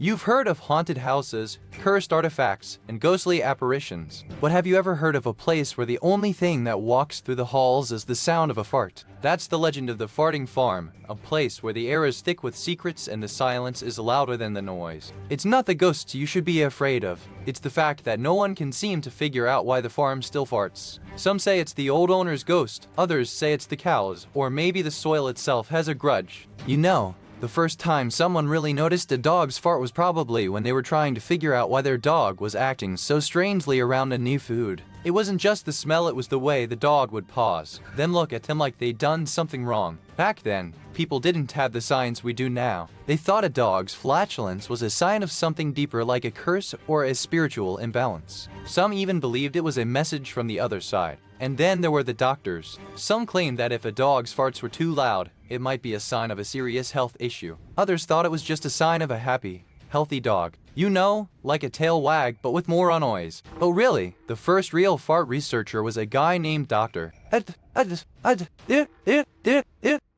You've heard of haunted houses, cursed artifacts, and ghostly apparitions. But have you ever heard of a place where the only thing that walks through the halls is the sound of a fart? That's the legend of the Farting Farm, a place where the air is thick with secrets and the silence is louder than the noise. It's not the ghosts you should be afraid of. It's the fact that no one can seem to figure out why the farm still farts. Some say it's the old owner's ghost, others say it's the cows, or maybe the soil itself has a grudge. You know, the first time someone really noticed a dog's fart was probably when they were trying to figure out why their dog was acting so strangely around a new food. It wasn't just the smell, it was the way the dog would pause, then look at them like they'd done something wrong. Back then, people didn't have the science we do now. They thought a dog's flatulence was a sign of something deeper, like a curse or a spiritual imbalance. Some even believed it was a message from the other side. And then there were the doctors. Some claimed that if a dog's farts were too loud, it might be a sign of a serious health issue. Others thought it was just a sign of a happy, healthy dog. You know, like a tail wag, but with more noise. Oh really, the first real fart researcher was a guy named Dr.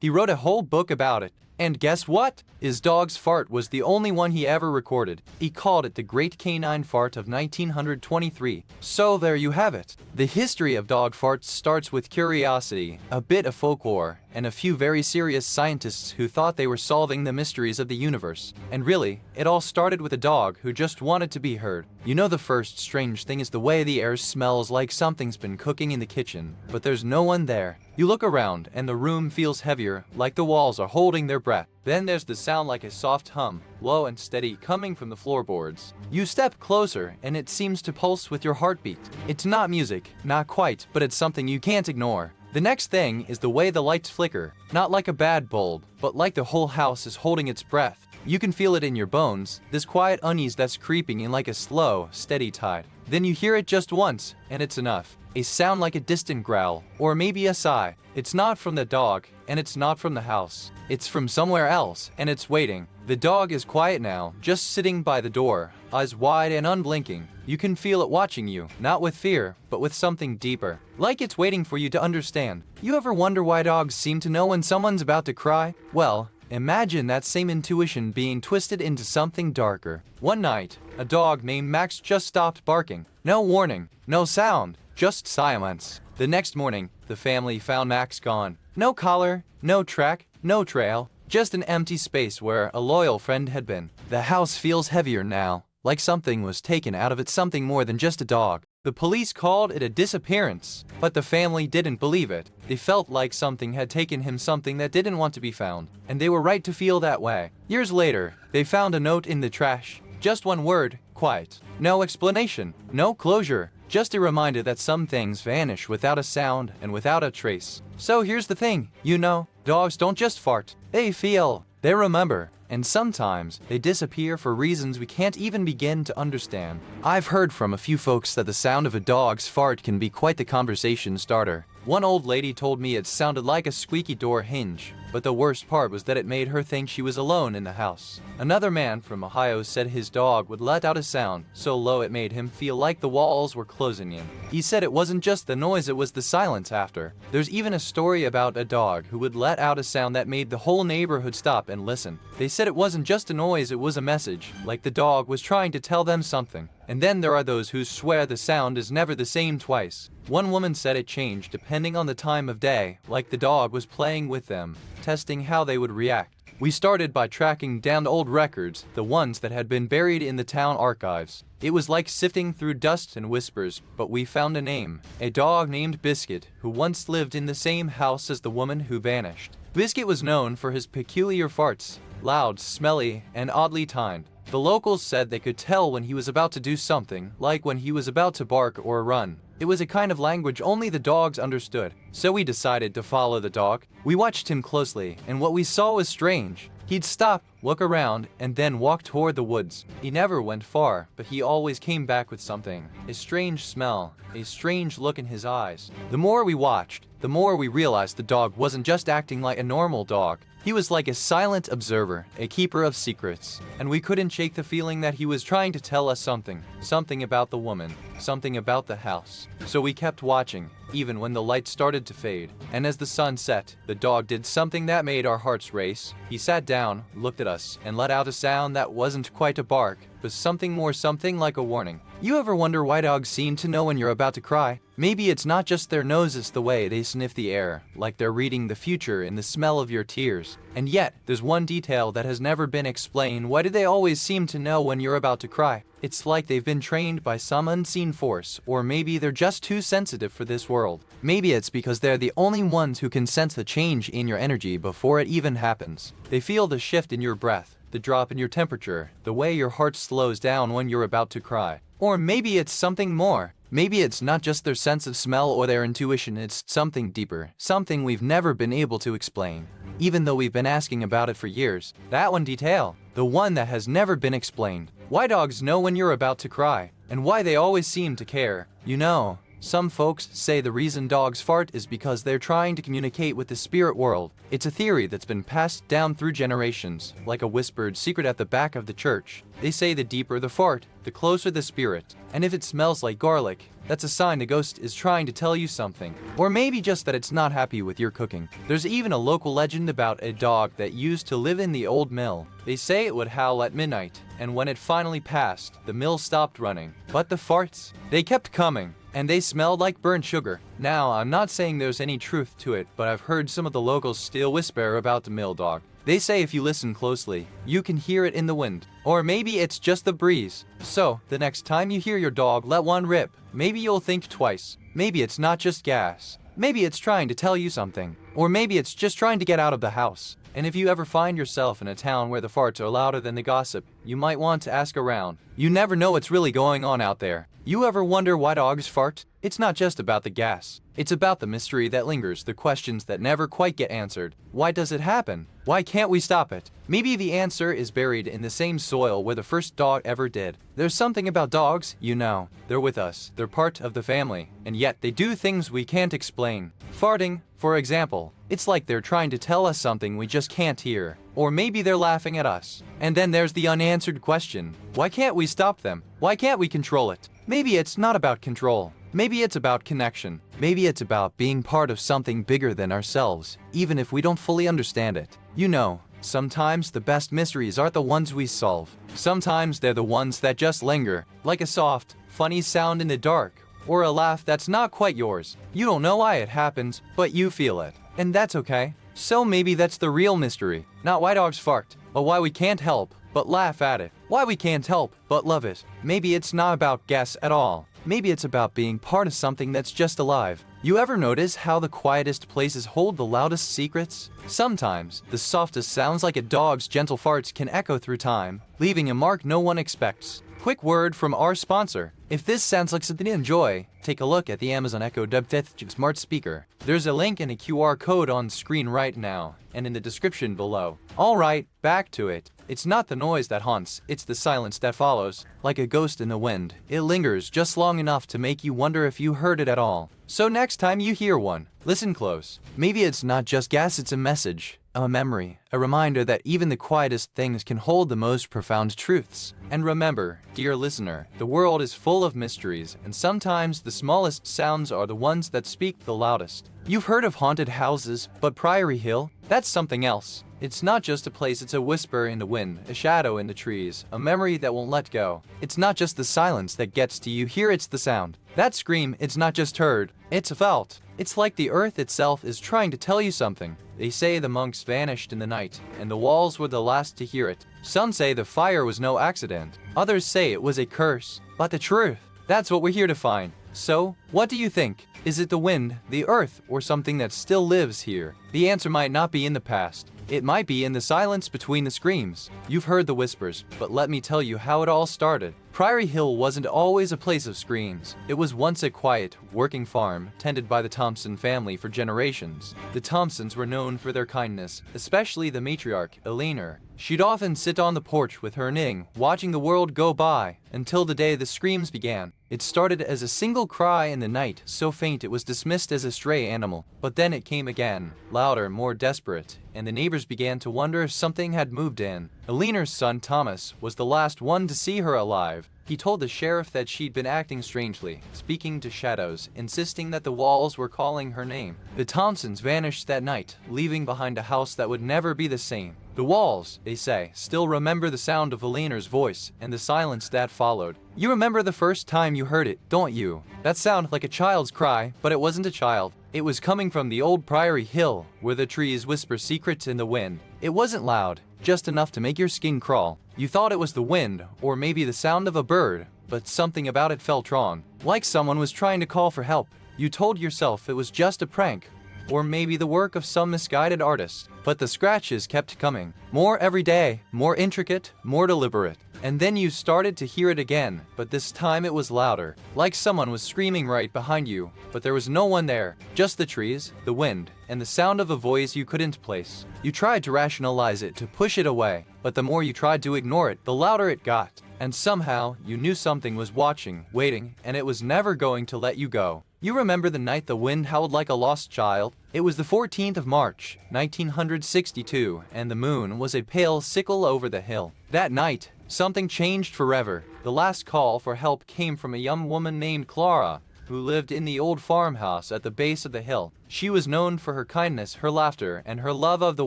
He wrote a whole book about it. And guess what? His dog's fart was the only one he ever recorded. He called it the Great Canine Fart of 1923. So there you have it. The history of dog farts starts with curiosity, a bit of folklore, and a few very serious scientists who thought they were solving the mysteries of the universe. And really, it all started with a dog who just wanted to be heard. You know, the first strange thing is the way the air smells like something's been cooking in the kitchen, but there's no one there. You look around and the room feels heavier, like the walls are holding their breath. Then there's the sound like a soft hum, low and steady, coming from the floorboards. You step closer and it seems to pulse with your heartbeat. It's not music, not quite, but it's something you can't ignore. The next thing is the way the lights flicker, not like a bad bulb, but like the whole house is holding its breath. You can feel it in your bones, this quiet unease that's creeping in like a slow, steady tide. Then you hear it just once, and it's enough. A sound like a distant growl, or maybe a sigh. It's not from the dog, and it's not from the house. It's from somewhere else, and it's waiting. The dog is quiet now, just sitting by the door, eyes wide and unblinking. You can feel it watching you, not with fear, but with something deeper. Like it's waiting for you to understand. You ever wonder why dogs seem to know when someone's about to cry? Well, imagine that same intuition being twisted into something darker. One night, a dog named Max just stopped barking. No warning, no sound, just silence. The next morning, the family found Max gone. No collar, no track, no trail, just an empty space where a loyal friend had been. The house feels heavier now, like something was taken out of it, something more than just a dog. The police called it a disappearance, but the family didn't believe it. They felt like something had taken him, something that didn't want to be found, and they were right to feel that way. Years later, they found a note in the trash. Just one word, quiet. No explanation, no closure. Just a reminder that some things vanish without a sound and without a trace. So here's the thing, you know, dogs don't just fart. They feel, they remember, and sometimes they disappear for reasons we can't even begin to understand. I've heard from a few folks that the sound of a dog's fart can be quite the conversation starter. One old lady told me it sounded like a squeaky door hinge, but the worst part was that it made her think she was alone in the house. Another man from Ohio said his dog would let out a sound so low it made him feel like the walls were closing in. He said it wasn't just the noise, it was the silence after. There's even a story about a dog who would let out a sound that made the whole neighborhood stop and listen. They said it wasn't just a noise, it was a message, like the dog was trying to tell them something. And then there are those who swear the sound is never the same twice. One woman said it changed depending on the time of day, like the dog was playing with them, testing how they would react. We started by tracking down old records, the ones that had been buried in the town archives. It was like sifting through dust and whispers, but we found a name. A dog named Biscuit, who once lived in the same house as the woman who vanished. Biscuit was known for his peculiar farts, loud, smelly, and oddly timed. The locals said they could tell when he was about to do something, like when he was about to bark or run. It was a kind of language only the dogs understood. So we decided to follow the dog. We watched him closely, and what we saw was strange. He'd stop, look around, and then walk toward the woods. He never went far, but he always came back with something. A strange smell, a strange look in his eyes. The more we watched, the more we realized the dog wasn't just acting like a normal dog. He was like a silent observer, a keeper of secrets, and we couldn't shake the feeling that he was trying to tell us something about the woman, something about the house. So we kept watching, even when the light started to fade. And as the sun set, the dog did something that made our hearts race. He sat down, looked at us, and let out a sound that wasn't quite a bark, but something more, something like a warning. You ever wonder why dogs seem to know when you're about to cry? Maybe it's not just their noses, the way they sniff the air, like they're reading the future in the smell of your tears. And yet, there's one detail that has never been explained. Why do they always seem to know when you're about to cry? It's like they've been trained by some unseen force, or maybe they're just too sensitive for this world. Maybe it's because they're the only ones who can sense the change in your energy before it even happens. They feel the shift in your breath, the drop in your temperature, the way your heart slows down when you're about to cry. Or maybe it's something more. Maybe it's not just their sense of smell or their intuition, it's something deeper, something we've never been able to explain. Even though we've been asking about it for years, that one detail, the one that has never been explained. Why dogs know when you're about to cry, and why they always seem to care. You know, some folks say the reason dogs fart is because they're trying to communicate with the spirit world. It's a theory that's been passed down through generations, like a whispered secret at the back of the church. They say the deeper the fart, the closer the spirit. And if it smells like garlic, that's a sign the ghost is trying to tell you something. Or maybe just that it's not happy with your cooking. There's even a local legend about a dog that used to live in the old mill. They say it would howl at midnight, and when it finally passed, the mill stopped running. But the farts, they kept coming, and they smelled like burnt sugar. Now, I'm not saying there's any truth to it, but I've heard some of the locals still whisper about the mill dog. They say if you listen closely, you can hear it in the wind. Or maybe it's just the breeze. So, the next time you hear your dog let one rip, maybe you'll think twice. Maybe it's not just gas. Maybe it's trying to tell you something. Or maybe it's just trying to get out of the house. And if you ever find yourself in a town where the farts are louder than the gossip, you might want to ask around. You never know what's really going on out there. You ever wonder why dogs fart? It's not just about the gas. It's about the mystery that lingers, the questions that never quite get answered. Why does it happen? Why can't we stop it? Maybe the answer is buried in the same soil where the first dog ever did. There's something about dogs, you know. They're with us, they're part of the family, and yet they do things we can't explain. Farting, for example, it's like they're trying to tell us something we just can't hear. Or maybe they're laughing at us. And then there's the unanswered question. Why can't we stop them? Why can't we control it? Maybe it's not about control. Maybe it's about connection. Maybe it's about being part of something bigger than ourselves, even if we don't fully understand it. You know, sometimes the best mysteries aren't the ones we solve. Sometimes they're the ones that just linger, like a soft, funny sound in the dark, or a laugh that's not quite yours. You don't know why it happens, but you feel it. And that's okay. So maybe that's the real mystery. Not why dogs fart, but why we can't help but laugh at it. Why we can't help but love it. Maybe it's not about gas at all. Maybe it's about being part of something that's just alive. You ever notice how the quietest places hold the loudest secrets? Sometimes, the softest sounds like a dog's gentle farts can echo through time, leaving a mark no one expects. Quick word from our sponsor. If this sounds like something to enjoy, take a look at the Amazon Echo Dub 5th smart speaker. There's a link and a QR code on screen right now, and in the description below. Alright, back to it. It's not the noise that haunts, it's the silence that follows. Like a ghost in the wind, it lingers just long enough to make you wonder if you heard it at all. So next time you hear one, listen close. Maybe it's not just gas, it's a message, a memory, a reminder that even the quietest things can hold the most profound truths. And remember, dear listener, the world is full of mysteries, and sometimes the smallest sounds are the ones that speak the loudest. You've heard of haunted houses, but Priory Hill? That's something else. It's not just a place, it's a whisper in the wind, a shadow in the trees, a memory that won't let go. It's not just the silence that gets to you, here it's the sound. That scream, it's not just heard, it's felt. It's like the earth itself is trying to tell you something. They say the monks vanished in the night, and the walls were the last to hear it. Some say the fire was no accident. Others say it was a curse. But the truth, that's what we're here to find. So, what do you think? Is it the wind, the earth, or something that still lives here? The answer might not be in the past. It might be in the silence between the screams. You've heard the whispers, but let me tell you how it all started. Priory Hill wasn't always a place of screams. It was once a quiet, working farm tended by the Thompson family for generations. The Thompsons were known for their kindness, especially the matriarch, Eleanor. She'd often sit on the porch with her knitting, watching the world go by, until the day the screams began. It started as a single cry in the night, so faint it was dismissed as a stray animal. But then it came again, louder, more desperate. and the neighbors began to wonder if something had moved in. Eleanor's son Thomas was the last one to see her alive. He told the sheriff that she'd been acting strangely, speaking to shadows, insisting that the walls were calling her name. The Thompsons vanished that night, leaving behind a house that would never be the same. The walls, they say, still remember the sound of Eleanor's voice and the silence that followed. You remember the first time you heard it, don't you? That sounded like a child's cry, but it wasn't a child. It was coming from the old Priory Hill, where the trees whisper secrets in the wind. It wasn't loud, just enough to make your skin crawl. You thought it was the wind, or maybe the sound of a bird, but something about it felt wrong, like someone was trying to call for help. You told yourself it was just a prank, or maybe the work of some misguided artist. But the scratches kept coming. More every day, more intricate, more deliberate. And then you started to hear it again, but this time it was louder, like someone was screaming right behind you, but there was no one there, just the trees, the wind, and the sound of a voice you couldn't place. You tried to rationalize it, to push it away, but the more you tried to ignore it, the louder it got. And somehow, you knew something was watching, waiting, and it was never going to let you go. You remember the night the wind howled like a lost child? It was the 14th of March, 1962, and the moon was a pale sickle over the hill. That night, something changed forever. The last call for help came from a young woman named Clara, who lived in the old farmhouse at the base of the hill. She was known for her kindness, her laughter, and her love of the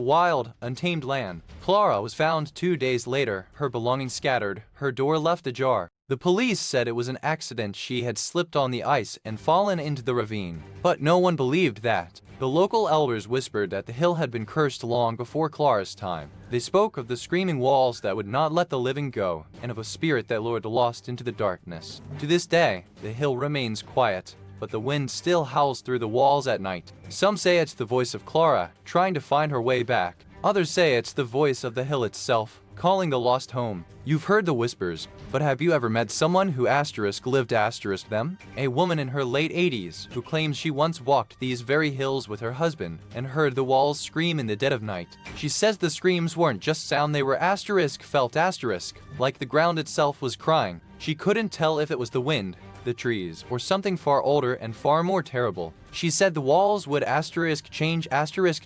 wild, untamed land. Clara was found 2 days later, her belongings scattered, her door left ajar. The police said it was an accident. She had slipped on the ice and fallen into the ravine. But no one believed that. The local elders whispered that the hill had been cursed long before Clara's time. They spoke of the screaming walls that would not let the living go, and of a spirit that lured the lost into the darkness. To this day, the hill remains quiet, but the wind still howls through the walls at night. Some say it's the voice of Clara, trying to find her way back. Others say it's the voice of the hill itself, calling the lost home. You've heard the whispers, but have you ever met someone who lived them? A woman in her late 80s who claims she once walked these very hills with her husband and heard the walls scream in the dead of night. She says the screams weren't just sound, they were felt like the ground itself was crying. She couldn't tell if it was the wind, the trees, or something far older and far more terrible. She said the walls would change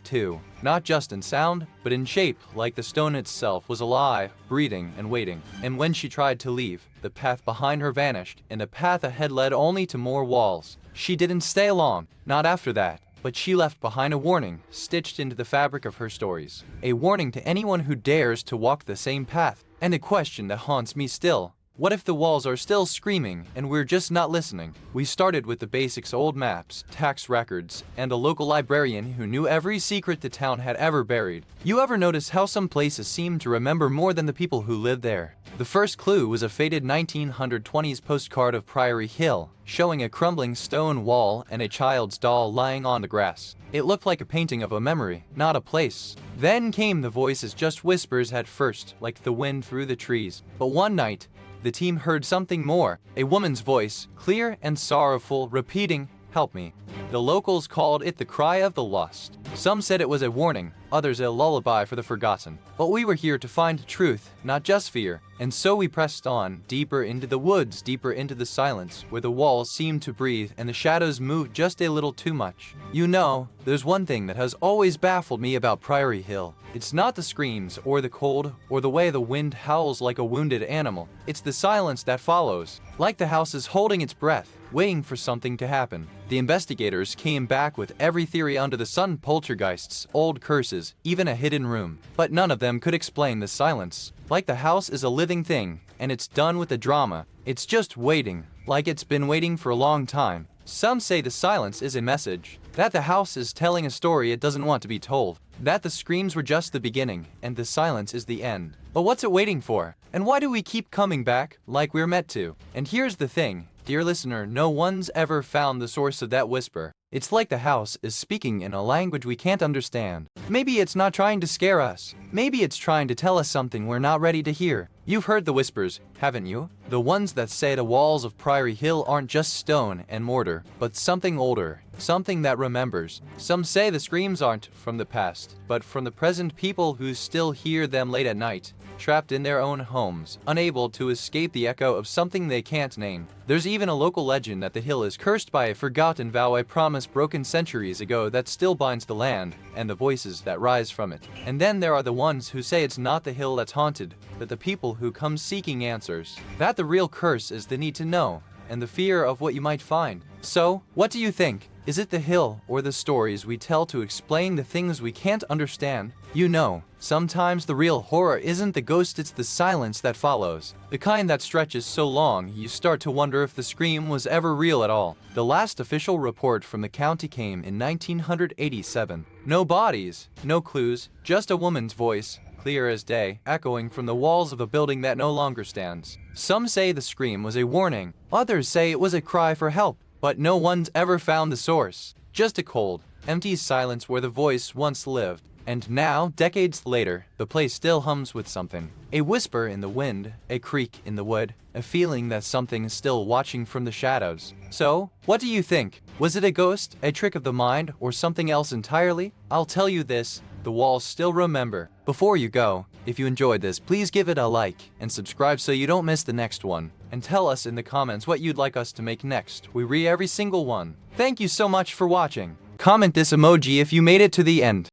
too, not just in sound, but in shape, like the stone itself was alive, breathing, and waiting. And when she tried to leave, the path behind her vanished, and a path ahead led only to more walls. She didn't stay long, not after that, but she left behind a warning, stitched into the fabric of her stories. A warning to anyone who dares to walk the same path. And a question that haunts me still. What if the walls are still screaming and we're just not listening? We started with the basics: old maps, tax records, and a local librarian who knew every secret the town had ever buried. You ever notice how some places seem to remember more than the people who lived there? The first clue was a faded 1920s postcard of Priory Hill, showing a crumbling stone wall and a child's doll lying on the grass. It looked like a painting of a memory, not a place. Then came the voices, just whispers at first, like the wind through the trees. But one night, the team heard something more, a woman's voice, clear and sorrowful, repeating, "Help me." The locals called it the cry of the lost. Some said it was a warning, others a lullaby for the forgotten. But we were here to find truth, not just fear. And so we pressed on, deeper into the woods, deeper into the silence, where the walls seemed to breathe and the shadows moved just a little too much. You know, there's one thing that has always baffled me about Priory Hill. It's not the screams, or the cold, or the way the wind howls like a wounded animal. It's the silence that follows, like the house is holding its breath, waiting for something to happen. The investigators came back with every theory under the sun: poltergeists, old curses, even a hidden room. But none of them could explain the silence. Like the house is a living thing, and it's done with the drama. It's just waiting, like it's been waiting for a long time. Some say the silence is a message, that the house is telling a story it doesn't want to be told, that the screams were just the beginning, and the silence is the end. But what's it waiting for? And why do we keep coming back, like we're meant to? And here's the thing, dear listener, no one's ever found the source of that whisper. It's like the house is speaking in a language we can't understand. Maybe it's not trying to scare us. Maybe it's trying to tell us something we're not ready to hear. You've heard the whispers, haven't you? The ones that say the walls of Priory Hill aren't just stone and mortar, but something older, something that remembers. Some say the screams aren't from the past, but from the present people who still hear them late at night, trapped in their own homes, unable to escape the echo of something they can't name. There's even a local legend that the hill is cursed by a forgotten vow I promised broken centuries ago that still binds the land, and the voices that rise from it. And then there are the ones who say it's not the hill that's haunted, but the people who come seeking answers. That the real curse is the need to know, and the fear of what you might find. So, what do you think? Is it the hill or the stories we tell to explain the things we can't understand? You know, sometimes the real horror isn't the ghost, it's the silence that follows. The kind that stretches so long you start to wonder if the scream was ever real at all. The last official report from the county came in 1987. No bodies, no clues, just a woman's voice, clear as day, echoing from the walls of a building that no longer stands. Some say the scream was a warning, others say it was a cry for help, but no one's ever found the source. Just a cold, empty silence where the voice once lived. And now, decades later, the place still hums with something. A whisper in the wind, a creak in the wood, a feeling that something is still watching from the shadows. So, what do you think? Was it a ghost, a trick of the mind, or something else entirely? I'll tell you this, the walls still remember. Before you go, if you enjoyed this, please give it a like and subscribe so you don't miss the next one. And tell us in the comments what you'd like us to make next. We read every single one. Thank you so much for watching. Comment this emoji if you made it to the end.